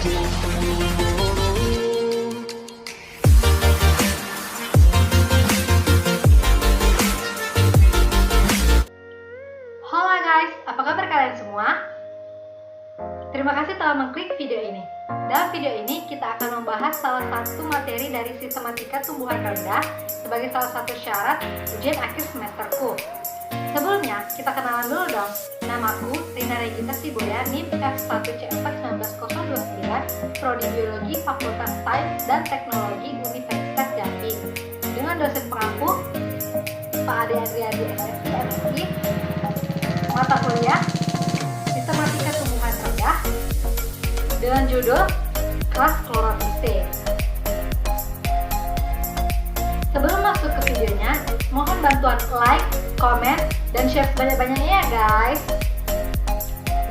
Halo guys, apa kabar kalian semua? Terima kasih telah mengklik video ini. Dalam video ini kita akan membahas salah satu materi dari sistematika tumbuhan rendah sebagai salah satu syarat ujian akhir semesterku. Sebelumnya, kita kenalan dulu dong. Namaku Rina Regita Siboya, NIM F1C41929, Prodi Biologi Fakultas Sains dan Teknologi Universitas Jambi. Dengan dosen pengampu Pak Ade Adriadi SSI MSI, mata kuliah Sistematika Tumbuhan Rendah dengan judul Kelas Chlorophyce. Sebelum masuk ke videonya, mohon bantuan like, komen, dan share sebanyak-banyaknya ya guys.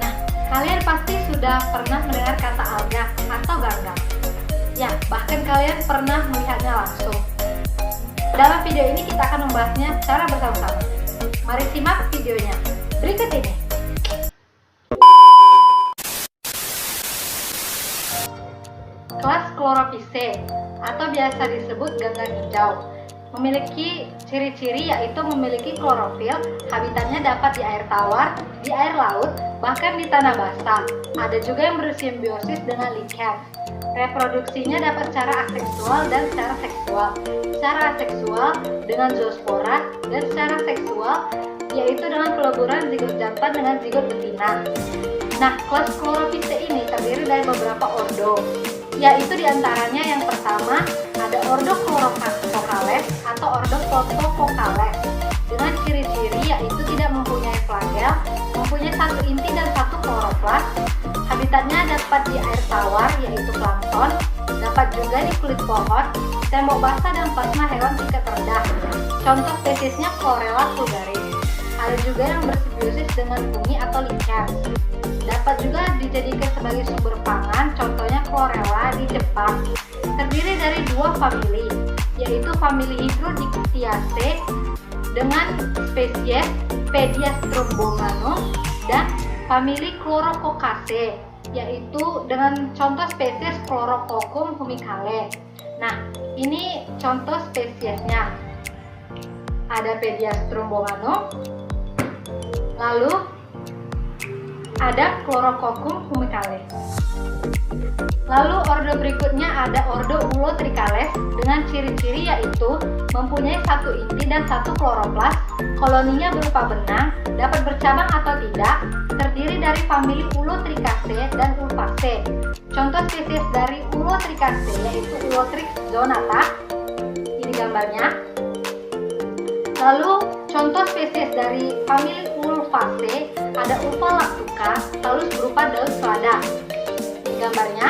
Nah, kalian pasti sudah pernah mendengar kata alga atau ganggang. Ya, bahkan kalian pernah melihatnya langsung. Dalam video ini kita akan membahasnya secara bersama-sama. Mari simak videonya berikut ini. Kelas Chlorophyce atau biasa disebut ganggang hijau memiliki ciri-ciri yaitu memiliki klorofil, habitatnya dapat di air tawar, di air laut, bahkan di tanah basah. Ada juga yang bersimbiosis dengan lichen. Reproduksinya dapat secara aseksual dan secara seksual. Secara aseksual dengan zoospora dan secara seksual yaitu dengan peleburan zigot jantan dengan zigot betina. Nah, kelas Chlorophyce ini terdiri dari beberapa ordo, yaitu diantaranya yang pertama ada ordo Chlorofocales atau ordo Photofocales dengan ciri-ciri yaitu tidak mempunyai flagel, mempunyai satu inti dan satu kloroplas. Habitatnya dapat di air tawar yaitu plankton, dapat juga di kulit pohon, tembok basah dan plasma hewan tingkat rendah. Contoh spesiesnya Chlorella vulgaris. Ada juga yang bersimbiosis dengan fungi atau lichen. Dapat juga dijadikan sebagai sumber pangan, contohnya Chlorella di Jepang. Terdiri dari dua famili, yaitu famili Hydrodictyaceae dengan spesies Pediastrombonganum dan famili Chlorococcaceae, yaitu dengan contoh spesies Chlorococcum humicale. Nah, ini contoh spesiesnya. Ada Pediastrombonganum, lalu ada Chlorococcum humicale. Lalu ordo berikutnya ada ordo Ulotrichales dengan ciri-ciri yaitu mempunyai satu inti dan satu kloroplas, koloninya berupa benang, dapat bercabang atau tidak, terdiri dari famili Ulotricaceae dan Ulfaceae. Contoh spesies dari Ulotricaceae yaitu Ulotrix zonata, ini gambarnya. Lalu contoh spesies dari famili Ulfaceae ada Ulva lactuca, talus berupa daun selada, ini gambarnya.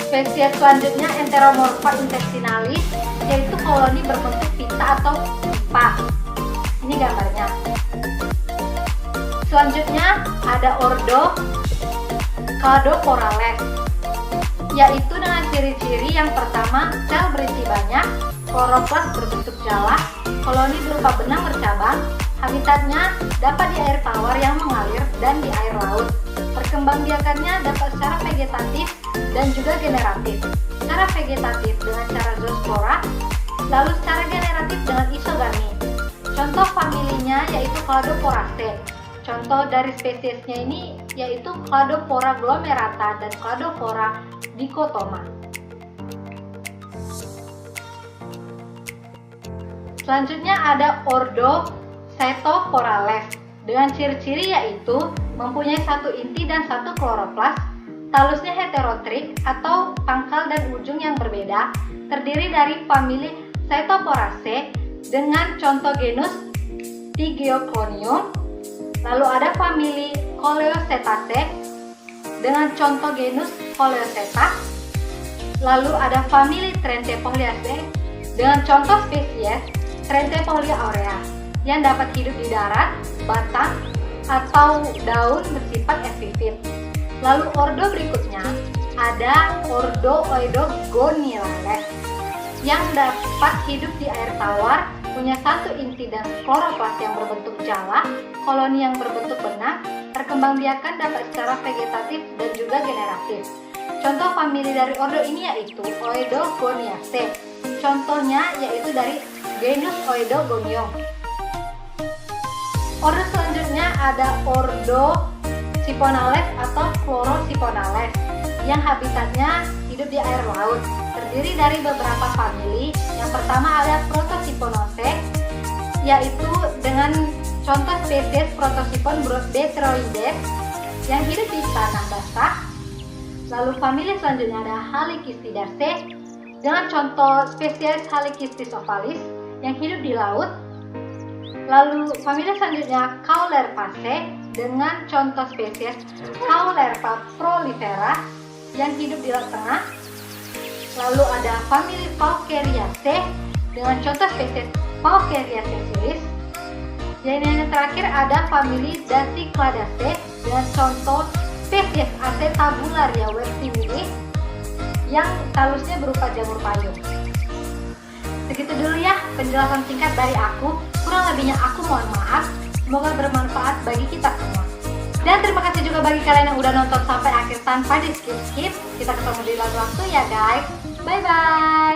Spesies selanjutnya Enteromorpha intestinalis, yaitu koloni berbentuk pita atau pipa. Ini gambarnya. Selanjutnya ada ordo Cladoporales, yaitu dengan ciri-ciri yang pertama sel berisi banyak, kloroplas berbentuk jala, koloni berupa benang bercabang, habitatnya dapat di air tawar yang mengalir dan di air laut. Perkembangbiakannya dapat secara vegetatif dan juga generatif. Secara vegetatif dengan cara zoospora, lalu secara generatif dengan isogami. Contoh familinya yaitu Cladoporaceae. Contoh dari spesiesnya ini yaitu Cladopora glomerata dan Cladopora dichotoma. Selanjutnya ada ordo Setoporales dengan ciri-ciri yaitu mempunyai satu inti dan satu kloroplas, talusnya heterotrik atau pangkal dan ujung yang berbeda, terdiri dari famili Setoporaceae dengan contoh genus Stygioclonium. Lalu ada famili Coleocetaceae dengan contoh genus Coleocetas. Lalu ada famili Trentepoliaceae dengan contoh spesies Trentepolia aurea yang dapat hidup di darat, batang, atau daun bersifat epifit. Lalu ordo berikutnya ada ordo Oedogonilales yang dapat hidup di air tawar, punya satu inti dan kloroplas yang berbentuk jala, koloni yang berbentuk benang, terkembangbiakan dapat secara vegetatif dan juga generatif. Contoh famili dari ordo ini yaitu Oedogoniaceae. Contohnya yaitu dari genus Oedogonium. Ordo selanjutnya ada ordo Siponales atau Chlorosiponales yang habitatnya hidup di air laut. Terdiri dari beberapa famili. Yang pertama ada Protosiponaceae, yaitu dengan contoh spesies Protosipon beteroides yang hidup di tanah basah. Lalu famili selanjutnya ada Halikistidaceae dengan contoh spesies Halichistis ovalis yang hidup di laut. Lalu famili selanjutnya Caulerpaceae dengan contoh spesies Caulerpa prolifera yang hidup di laut tengah. Lalu ada famili Paucheriaceae dengan contoh spesies Paucheria sessilis. Yang terakhir ada famili Dasycladaceae dengan contoh spesies Acetabularia webstimilis yang talusnya berupa jamur payung. Segitu dulu ya penjelasan singkat dari aku. Kurang lebihnya aku mohon maaf. Semoga bermanfaat bagi kita semua. Dan terima kasih juga bagi kalian yang udah nonton sampai akhir tanpa di skip-skip. Kita ketemu di lain waktu ya guys. Bye bye.